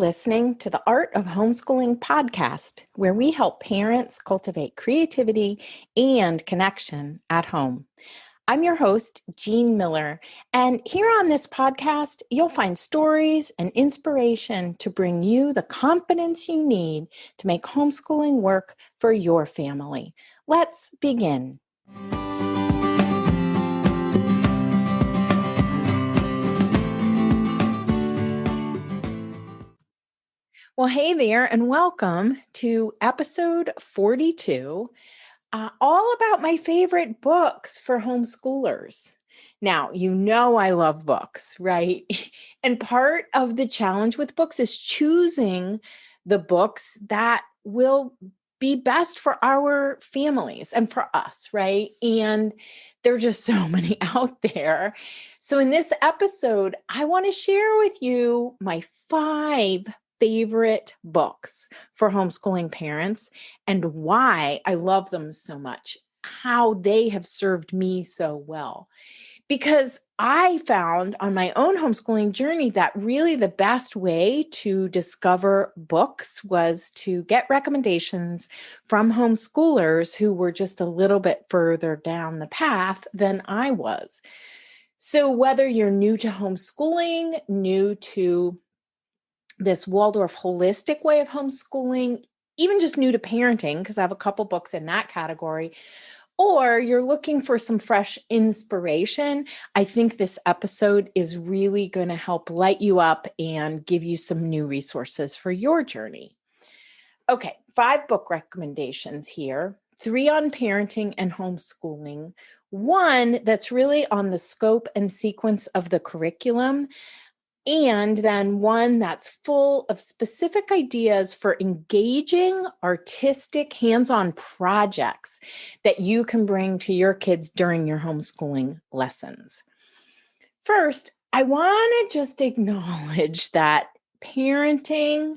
listening to the Art of Homeschooling podcast, where we help parents cultivate creativity and connection at home. I'm your host, Jean Miller, and here on this podcast, you'll find stories and inspiration to bring you the confidence you need to make homeschooling work for your family. Let's begin. Well, hey there, and welcome to episode 42, all about my favorite books for homeschoolers. Now, you know I love books, right? And part of the challenge with books is choosing the books that will be best for our families and for us, right? And there are just so many out there. So in this episode, I want to share with you my 5 favorite books for homeschooling parents and why I love them so much, how they have served me so well. Because I found on my own homeschooling journey that really the best way to discover books was to get recommendations from homeschoolers who were just a little bit further down the path than I was. So whether you're new to homeschooling, new to this Waldorf holistic way of homeschooling, even just new to parenting, because I have a couple books in that category, or you're looking for some fresh inspiration, I think this episode is really going to help light you up and give you some new resources for your journey. Okay, 5 book recommendations here, 3 on parenting and homeschooling, 1 that's really on the scope and sequence of the curriculum, and then 1 that's full of specific ideas for engaging artistic hands-on projects that you can bring to your kids during your homeschooling lessons. First, I want to just acknowledge that parenting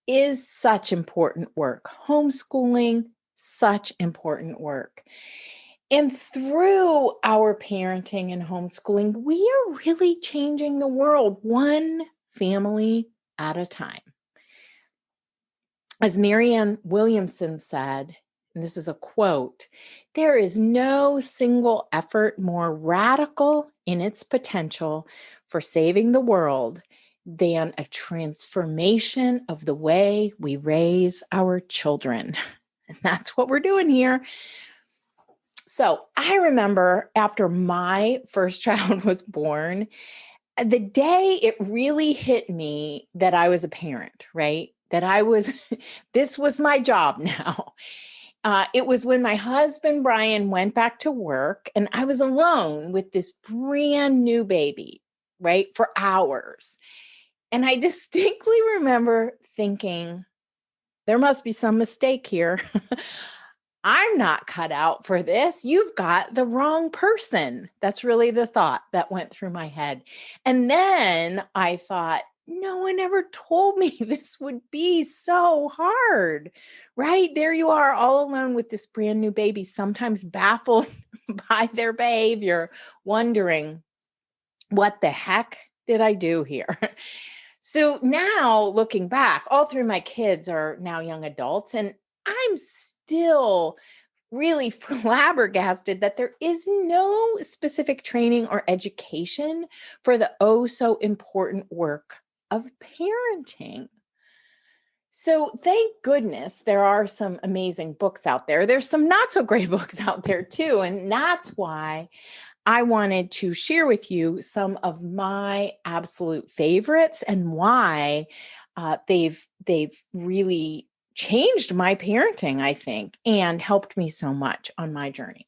is such important work. Homeschooling, such important work. And through our parenting and homeschooling, we are really changing the world one family at a time. As Marianne Williamson said, and this is a quote, "There is no single effort more radical in its potential for saving the world than a transformation of the way we raise our children." And that's what we're doing here. So I remember after my first child was born, the day it really hit me that I was a parent, right? This was my job now. It was when my husband, Brian, went back to work and I was alone with this brand new baby, right? For hours. And I distinctly remember thinking, there must be some mistake here. I'm not cut out for this. You've got the wrong person. That's really the thought that went through my head. And then I thought, no one ever told me this would be so hard, right? There you are all alone with this brand new baby, sometimes baffled by their behavior, wondering, what the heck did I do here? So now looking back, all 3 of my kids are now young adults, and I'm still really flabbergasted that there is no specific training or education for the oh so important work of parenting. So thank goodness there are some amazing books out there. There's some not so great books out there too. And that's why I wanted to share with you some of my absolute favorites and why they've really changed my parenting, I think, and helped me so much on my journey.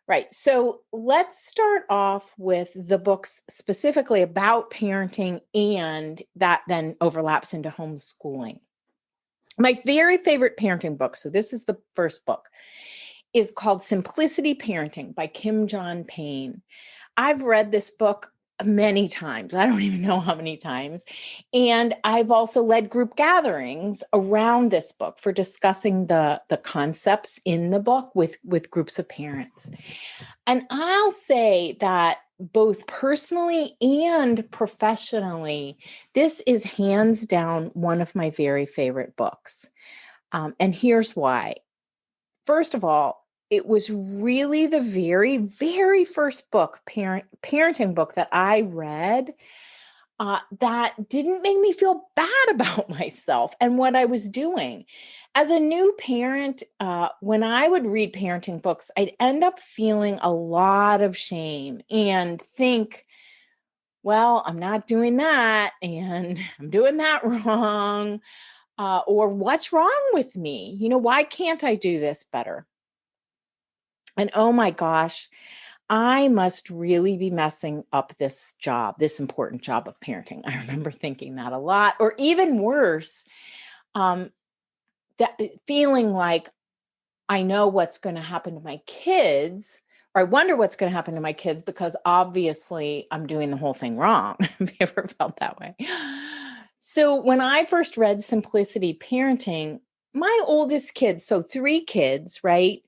Right. So let's start off with the books specifically about parenting, and that then overlaps into homeschooling. My very favorite parenting book, so this is the first book, is called Simplicity Parenting by Kim John Payne. I've read this book many times. I don't even know how many times. And I've also led group gatherings around this book for discussing the concepts in the book with groups of parents. And I'll say that both personally and professionally, this is hands down one of my very favorite books. And here's why. First of all, it was really the very, very first book, parenting book that I read that didn't make me feel bad about myself and what I was doing. As a new parent, when I would read parenting books, I'd end up feeling a lot of shame and think, well, I'm not doing that and I'm doing that wrong. Or what's wrong with me? Why can't I do this better? And oh my gosh, I must really be messing up this job, this important job of parenting. I remember thinking that a lot, or even worse, um, that feeling like I know what's going to happen to my kids, or I wonder what's going to happen to my kids because obviously I'm doing the whole thing wrong. Have you ever felt that way? So when I first read Simplicity Parenting, my oldest kids, so 3 kids, right?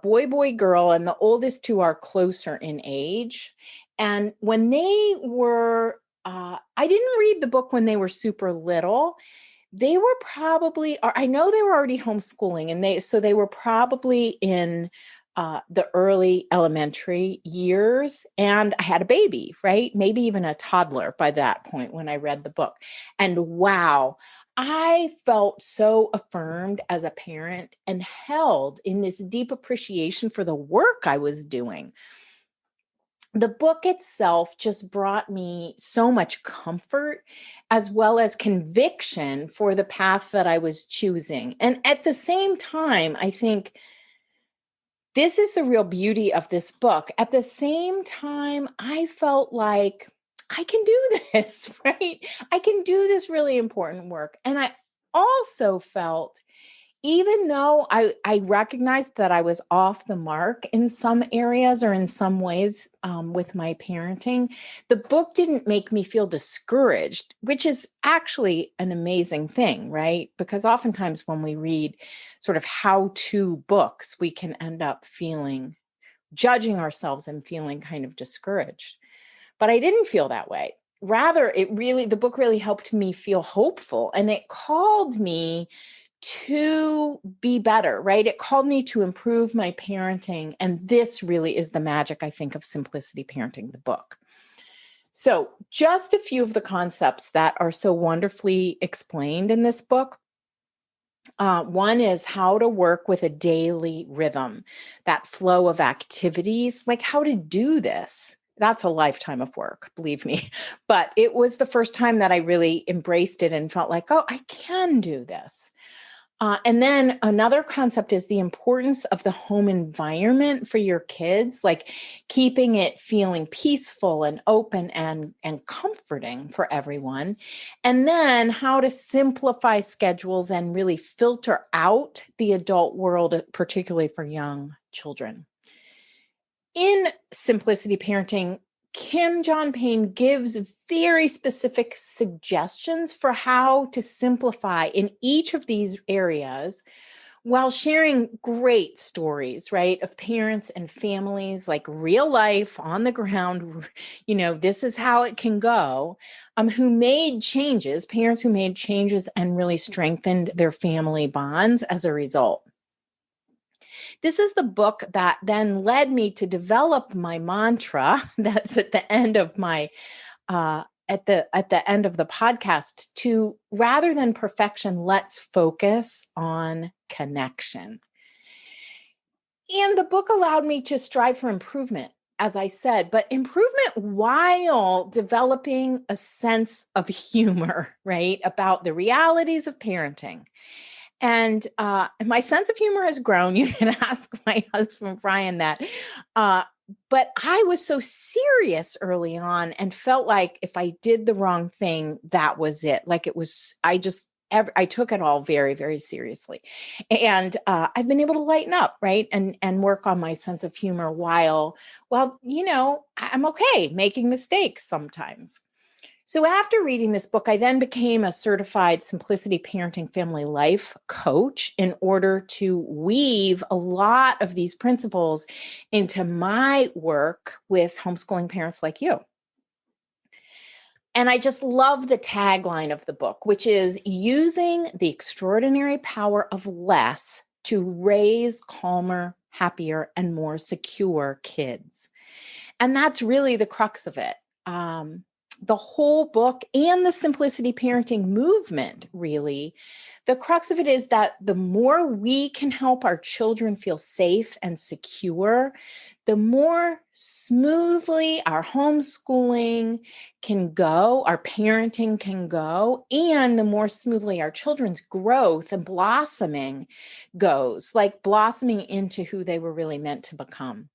Boy, boy, girl, and the oldest 2 are closer in age. And when they were, I didn't read the book when they were super little. They were probably, or I know they were already homeschooling, and they were probably in the early elementary years, and I had a baby, right? Maybe even a toddler by that point when I read the book. And wow, I felt so affirmed as a parent and held in this deep appreciation for the work I was doing. The book itself just brought me so much comfort as well as conviction for the path that I was choosing. And at the same time, I think this is the real beauty of this book. At the same time, I felt like I can do this, right? I can do this really important work. And I also felt, even though I recognized that I was off the mark in some areas or in some ways with my parenting, the book didn't make me feel discouraged, which is actually an amazing thing, right? Because oftentimes when we read sort of how-to books, we can end up judging ourselves and feeling kind of discouraged. But I didn't feel that way. Rather, the book really helped me feel hopeful, and it called me to be better, right? It called me to improve my parenting. And this really is the magic, I think, of Simplicity Parenting, the book. So, just a few of the concepts that are so wonderfully explained in this book. One is how to work with a daily rhythm, that flow of activities, like how to do this. That's a lifetime of work, believe me. But it was the first time that I really embraced it and felt like, oh, I can do this. And then another concept is the importance of the home environment for your kids, like keeping it feeling peaceful and open and comforting for everyone. And then how to simplify schedules and really filter out the adult world, particularly for young children. In Simplicity Parenting, Kim John Payne gives very specific suggestions for how to simplify in each of these areas while sharing great stories, right, of parents and families, like real life on the ground. This is how it can go, who made changes, parents who made changes and really strengthened their family bonds as a result. This is the book that then led me to develop my mantra that's at the end of my at the end of the podcast, to rather than perfection, let's focus on connection. And the book allowed me to strive for improvement, as I said, but improvement while developing a sense of humor, right, about the realities of parenting. And my sense of humor has grown. You can ask my husband, Brian, that. But I was so serious early on and felt like if I did the wrong thing, that was it. Like it was, I took it all very, very seriously. And I've been able to lighten up, right? And work on my sense of humor while, I'm okay making mistakes sometimes. So after reading this book, I then became a certified Simplicity Parenting Family Life coach in order to weave a lot of these principles into my work with homeschooling parents like you. And I just love the tagline of the book, which is using the extraordinary power of less to raise calmer, happier, and more secure kids. And that's really the crux of it. The whole book and the simplicity parenting movement, really, the crux of it is that the more we can help our children feel safe and secure, the more smoothly our homeschooling can go, our parenting can go, and the more smoothly our children's growth and blossoming goes, like blossoming into who they were really meant to become.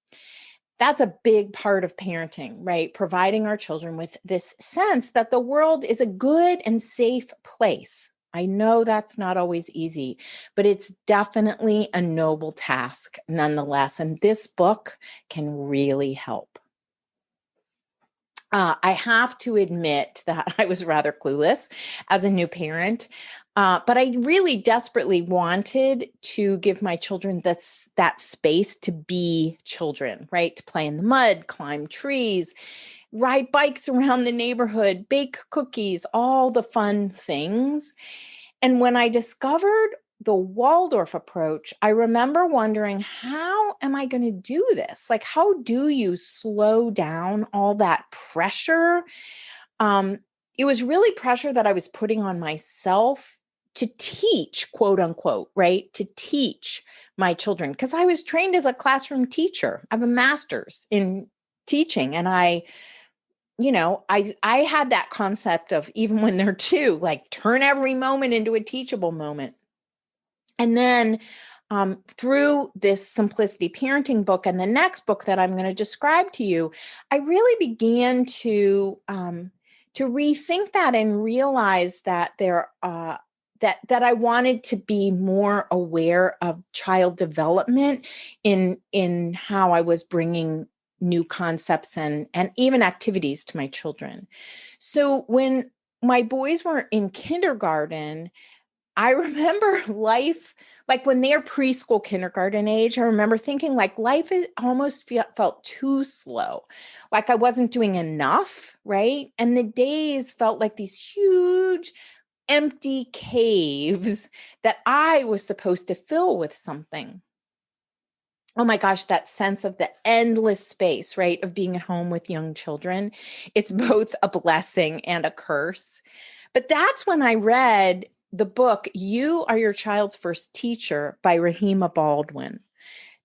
That's a big part of parenting, right? Providing our children with this sense that the world is a good and safe place. I know that's not always easy, but it's definitely a noble task nonetheless. And this book can really help. I have to admit that I was rather clueless as a new parent, but I really desperately wanted to give my children that space to be children, right? To play in the mud, climb trees, ride bikes around the neighborhood, bake cookies, all the fun things. And when I discovered the Waldorf approach, I remember wondering, how am I going to do this? Like, how do you slow down all that pressure? It was really pressure that I was putting on myself to teach, quote unquote, right? To teach my children, because I was trained as a classroom teacher. I have a master's in teaching, and I had that concept of, even when they're two, like, turn every moment into a teachable moment. And then through this Simplicity Parenting book and the next book that I'm going to describe to you, I really began to rethink that and realize that that I wanted to be more aware of child development in how I was bringing new concepts and even activities to my children. So when my boys were in kindergarten, I remember life, like when they're preschool, kindergarten age, I remember thinking like life almost felt too slow. Like I wasn't doing enough, right? And the days felt like these huge, empty caves that I was supposed to fill with something. Oh my gosh, that sense of the endless space, right? Of being at home with young children. It's both a blessing and a curse. But that's when I read the book, You Are Your Child's First Teacher by Rahima Baldwin.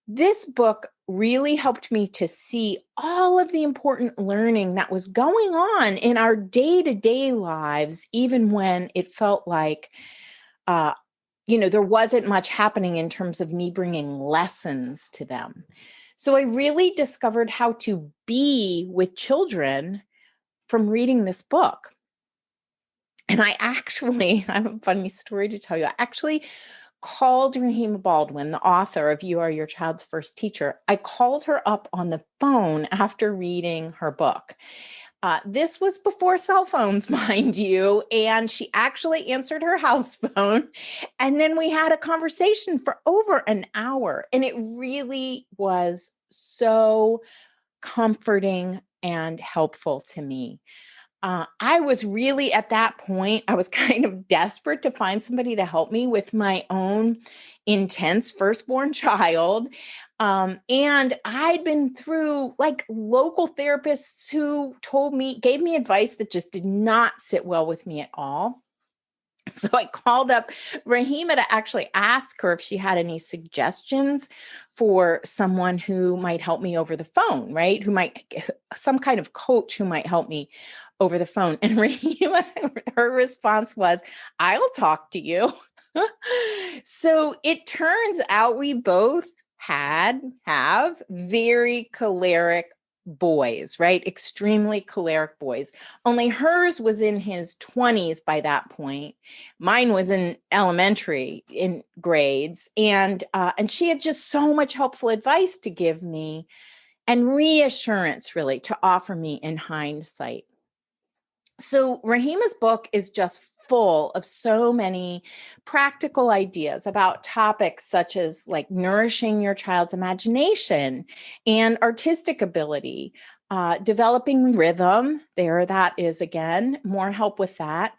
This book really helped me to see all of the important learning that was going on in our day-to-day lives, even when it felt like, there wasn't much happening in terms of me bringing lessons to them. So I really discovered how to be with children from reading this book. And I have a funny story to tell you. I actually called Rahima Baldwin, the author of You Are Your Child's First Teacher. I called her up on the phone after reading her book. This was before cell phones, mind you, and she actually answered her house phone. And then we had a conversation for over an hour, and it really was so comforting and helpful to me. I was really, at that point, I was kind of desperate to find somebody to help me with my own intense firstborn child. And I'd been through like local therapists who gave me advice that just did not sit well with me at all. So I called up Rahima to actually ask her if she had any suggestions for someone who might help me over the phone, right? Some kind of coach who might help me over the phone. And Rahima, her response was, I'll talk to you. So it turns out we both have very choleric boys, right? Extremely choleric boys. Only hers was in his 20s by that point. Mine was in elementary in grades, and she had just so much helpful advice to give me and reassurance really to offer me in hindsight. So Rahima's book is just full of so many practical ideas about topics such as like nourishing your child's imagination and artistic ability, developing rhythm. There, that is again, more help with that.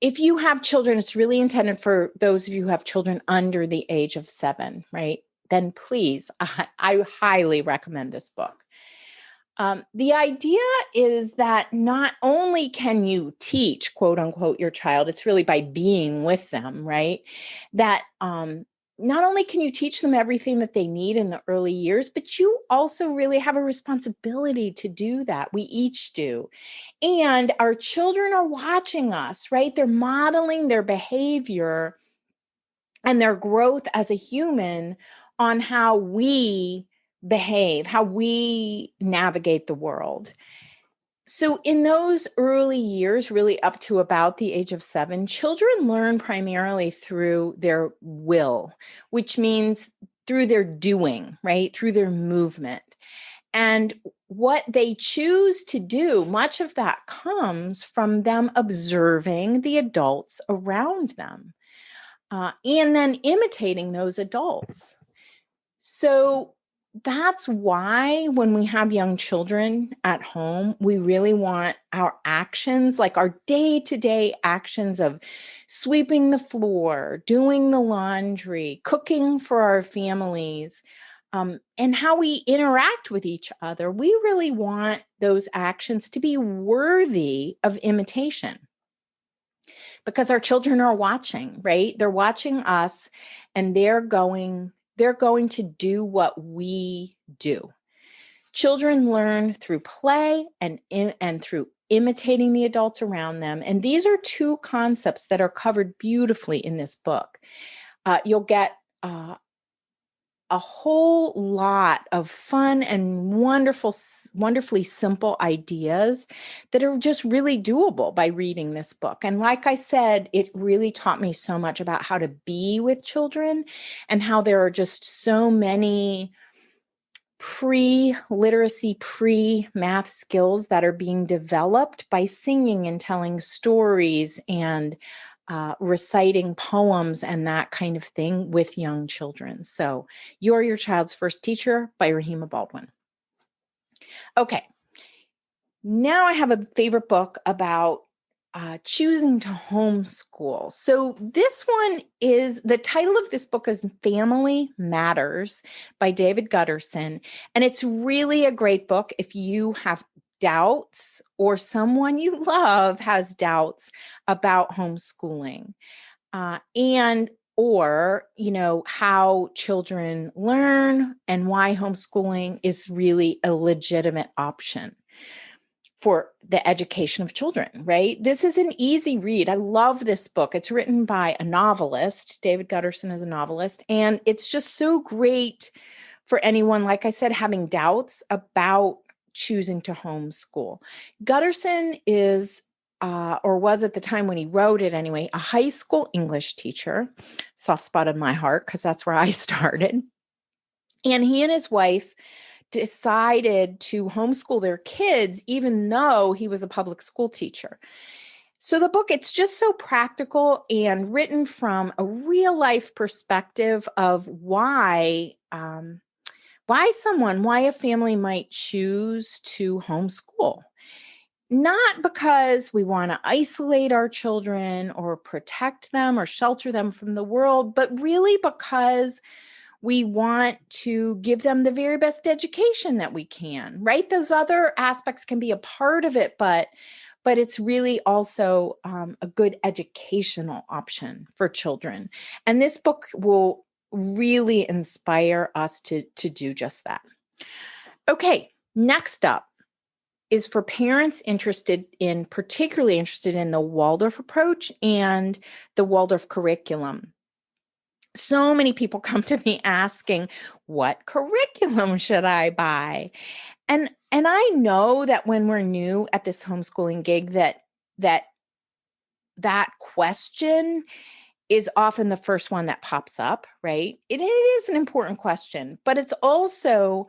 If you have children, it's really intended for those of you who have children under the age of 7, right? Then please, I highly recommend this book. The idea is that not only can you teach, quote unquote, your child, it's really by being with them, right? That not only can you teach them everything that they need in the early years, but you also really have a responsibility to do that. We each do. And our children are watching us, right? They're modeling their behavior and their growth as a human on how we behave, how we navigate the world. So in those early years, really up to about the age of 7, children learn primarily through their will, which means through their doing, right? Through their movement. And what they choose to do, much of that comes from them observing the adults around them, and then imitating those adults. So that's why when we have young children at home, we really want our actions, like our day-to-day actions of sweeping the floor, doing the laundry, cooking for our families, and how we interact with each other. We really want those actions to be worthy of imitation, because our children are watching, right? They're watching us, and they're going to do what we do. Children learn through play and through imitating the adults around them. And these are two concepts that are covered beautifully in this book. You'll get a whole lot of fun and wonderfully simple ideas that are just really doable by reading this book. And like I said, it really taught me so much about how to be with children and how there are just so many pre-literacy, pre-math skills that are being developed by singing and telling stories and reciting poems and that kind of thing with young children. So You're Your Child's First Teacher by Rahima Baldwin. Okay, now I have a favorite book about choosing to homeschool. So this one is, the title of this book is Family Matters by David Gutterson. And it's really a great book if you have doubts or someone you love has doubts about homeschooling, or how children learn and why homeschooling is really a legitimate option for the education of children, right? This is an easy read. I love this book. It's written by a novelist. David Gutterson is a novelist, and it's just so great for anyone, like I said, having doubts about choosing to homeschool. Gutterson is, or was at the time when he wrote it anyway, a high school English teacher, soft spot in my heart because that's where I started. And he and his wife decided to homeschool their kids, even though he was a public school teacher. So the book, it's just so practical and written from a real life perspective of why a family might choose to homeschool. Not because we want to isolate our children or protect them or shelter them from the world, but really because we want to give them the very best education that we can, right? Those other aspects can be a part of it, but it's really also a good educational option for children. And this book will really inspire us to do just that. Okay, next up is for parents particularly interested in the Waldorf approach and the Waldorf curriculum. So many people come to me asking, what curriculum should I buy? And I know that when we're new at this homeschooling gig, that question is often the first one that pops up, right? It is an important question, but it's also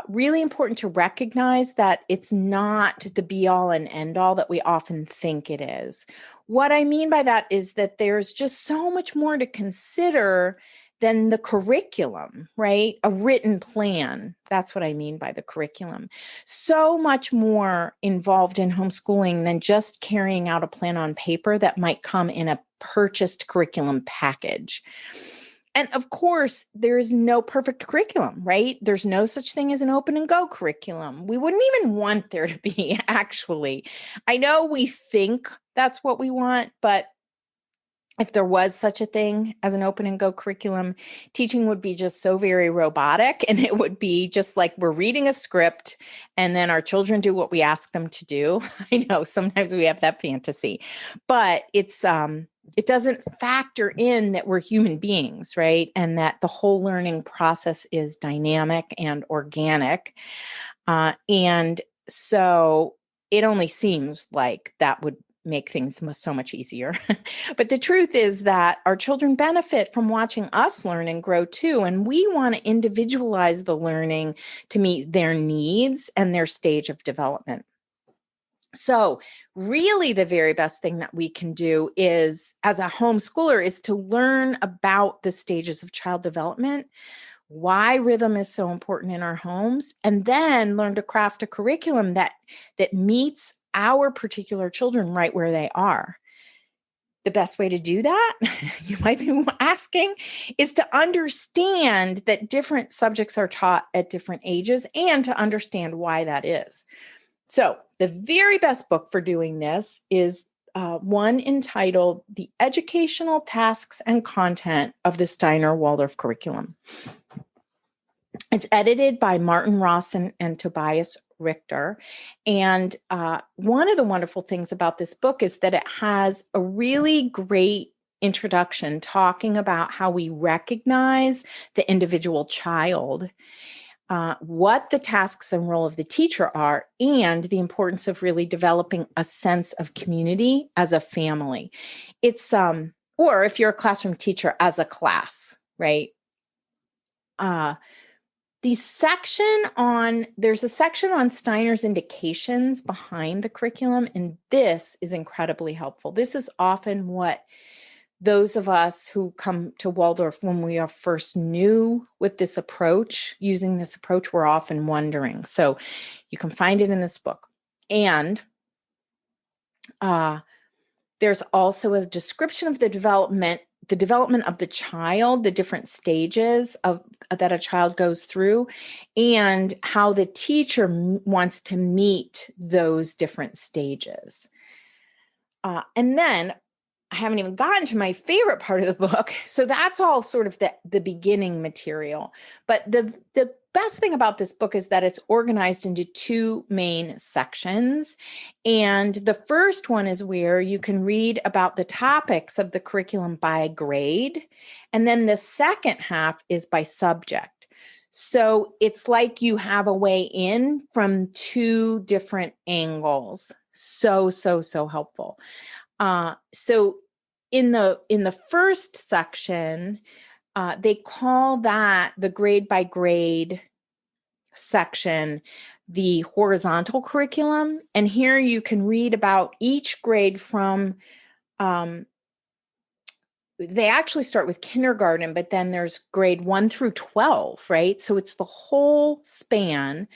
really important to recognize that it's not the be all and end all that we often think it is. What I mean by that is that there's just so much more to consider than the curriculum, right? A written plan. That's what I mean by the curriculum. So much more involved in homeschooling than just carrying out a plan on paper that might come in a purchased curriculum package. And of course, there is no perfect curriculum, right? There's no such thing as an open and go curriculum. We wouldn't even want there to be, actually. I know we think that's what we want, but if there was such a thing as an open and go curriculum, teaching would be just so very robotic, and it would be just like we're reading a script and then our children do what we ask them to do. I know sometimes we have that fantasy, but it doesn't factor in that we're human beings, right? And that the whole learning process is dynamic and organic. And so it only seems like that would make things so much easier. But the truth is that our children benefit from watching us learn and grow too. And we want to individualize the learning to meet their needs and their stage of development. So really the very best thing that we can do is, as a homeschooler, is to learn about the stages of child development, why rhythm is so important in our homes, and then learn to craft a curriculum that meets our particular children right where they are. The best way to do that, you might be asking, is to understand that different subjects are taught at different ages and to understand why that is. So the very best book for doing this is one entitled The Educational Tasks and Content of the Steiner Waldorf Curriculum. It's edited by Martin Rawson and Tobias Richter. And one of the wonderful things about this book is that it has a really great introduction talking about how we recognize the individual child, what the tasks and role of the teacher are, and the importance of really developing a sense of community as a family. It's, or if you're a classroom teacher, as a class, right? There's a section on Steiner's indications behind the curriculum, and this is incredibly helpful. This is often what those of us who come to Waldorf when we are first new with this approach, using this approach, we're often wondering. So you can find it in this book. And there's also a description of the development of the child, the different stages that a child goes through, and how the teacher wants to meet those different stages. And then I haven't even gotten to my favorite part of the book. So that's all sort of the beginning material. But the best thing about this book is that it's organized into two main sections. And the first one is where you can read about the topics of the curriculum by grade. And then the second half is by subject. So it's like you have a way in from two different angles. So helpful. So in the first section, they call that the grade by grade section, the horizontal curriculum. And here you can read about each grade from, they actually start with kindergarten, but then there's grade 1 through 12, right? So it's the whole span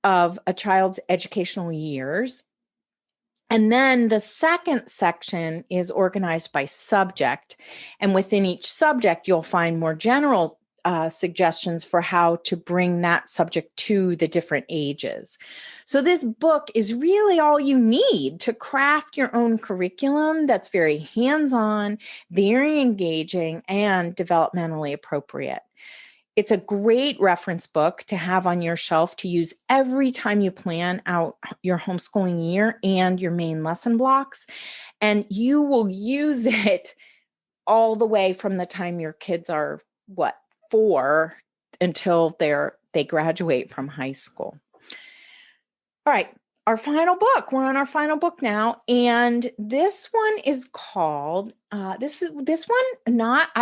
of a child's educational years. And then the second section is organized by subject. And within each subject, you'll find more general suggestions for how to bring that subject to the different ages. So this book is really all you need to craft your own curriculum that's very hands-on, very engaging, and developmentally appropriate. It's a great reference book to have on your shelf to use every time you plan out your homeschooling year and your main lesson blocks. And you will use it all the way from the time your kids are, 4 until they graduate from high school. All right, our final book. We're on our final book now, and this one is called. I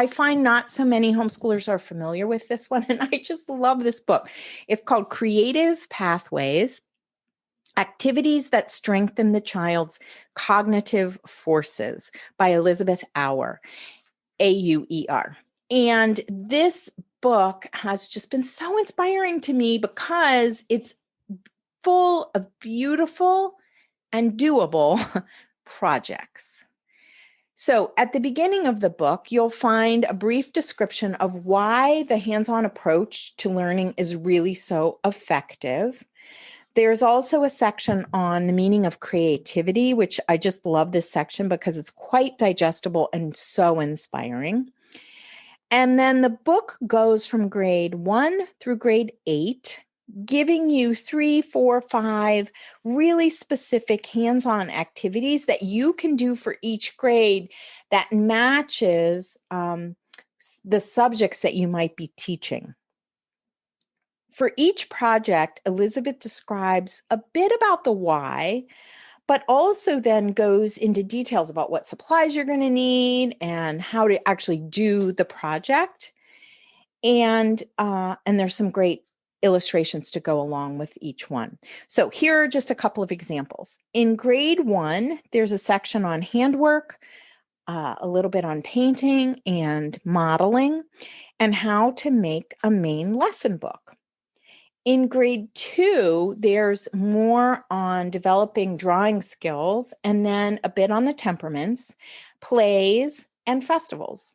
find not so many homeschoolers are familiar with this one, and I just love this book. It's called Creative Pathways: Activities that Strengthen the Child's Cognitive Forces by Elizabeth Auer, Auer. And this book has just been so inspiring to me because it's full of beautiful and doable projects. So at the beginning of the book, you'll find a brief description of why the hands-on approach to learning is really so effective. There's also a section on the meaning of creativity, which I just love this section because it's quite digestible and so inspiring. And then the book goes from grade 1 through grade 8, giving you 3, 4, 5 really specific hands-on activities that you can do for each grade that matches the subjects that you might be teaching. For each project, Elizabeth describes a bit about the why, but also then goes into details about what supplies you're going to need and how to actually do the project. And there's some great illustrations to go along with each one. So here are just a couple of examples. In grade 1, there's a section on handwork, a little bit on painting and modeling, and how to make a main lesson book. In grade 2, there's more on developing drawing skills, and then a bit on the temperaments, plays, and festivals.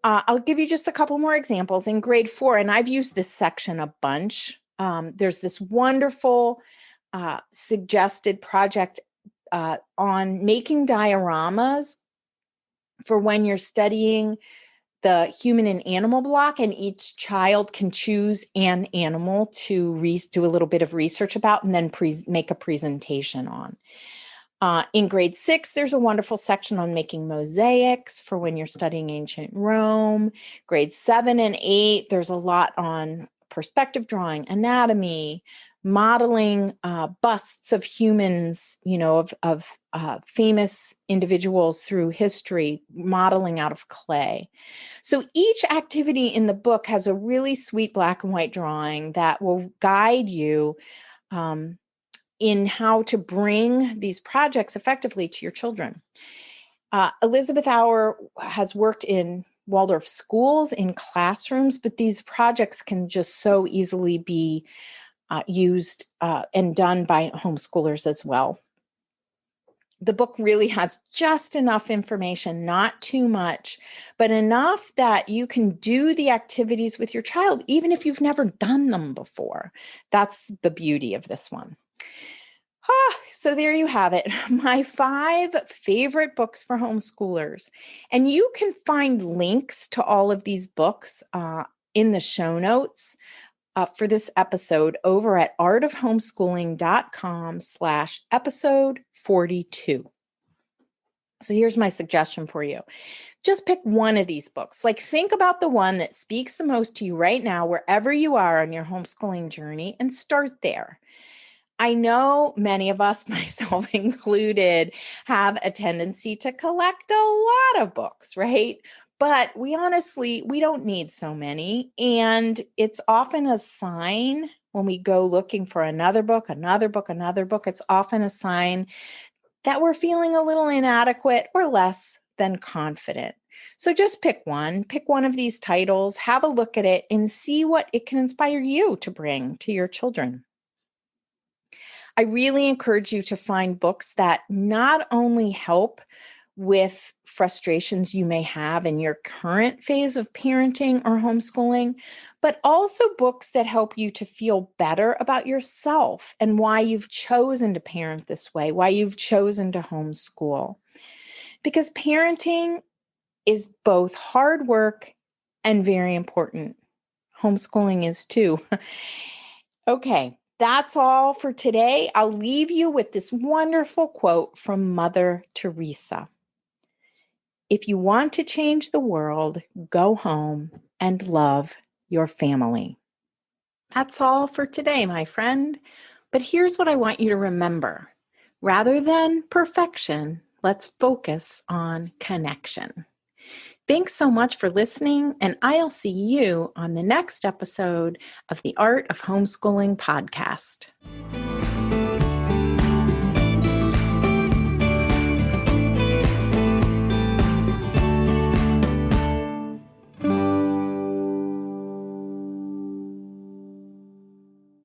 I'll give you just a couple more examples. In grade 4, and I've used this section a bunch, there's this wonderful suggested project on making dioramas for when you're studying the human and animal block, and each child can choose an animal to do a little bit of research about and then make a presentation on. In grade 6, there's a wonderful section on making mosaics for when you're studying ancient Rome. Grade 7 and 8, there's a lot on perspective drawing, anatomy, modeling busts of humans, of famous individuals through history, modeling out of clay. So each activity in the book has a really sweet black and white drawing that will guide you in how to bring these projects effectively to your children. Elizabeth Auer has worked in Waldorf schools, in classrooms, but these projects can just so easily be used and done by homeschoolers as well. The book really has just enough information, not too much, but enough that you can do the activities with your child, even if you've never done them before. That's the beauty of this one. So there you have it, my 5 favorite books for homeschoolers. And you can find links to all of these books in the show notes for this episode over at artofhomeschooling.com/episode 42. So here's my suggestion for you. Just pick one of these books. Think about the one that speaks the most to you right now, wherever you are on your homeschooling journey, and start there. I know many of us, myself included, have a tendency to collect a lot of books, right? But we don't need so many. And it's often a sign when we go looking for another book, it's often a sign that we're feeling a little inadequate or less than confident. So just pick one of these titles, have a look at it, and see what it can inspire you to bring to your children. I really encourage you to find books that not only help with frustrations you may have in your current phase of parenting or homeschooling, but also books that help you to feel better about yourself and why you've chosen to parent this way, why you've chosen to homeschool. Because parenting is both hard work and very important. Homeschooling is too. Okay. That's all for today. I'll leave you with this wonderful quote from Mother Teresa. If you want to change the world, go home and love your family. That's all for today, my friend. But here's what I want you to remember. Rather than perfection, let's focus on connection. Thanks so much for listening, and I'll see you on the next episode of the Art of Homeschooling podcast.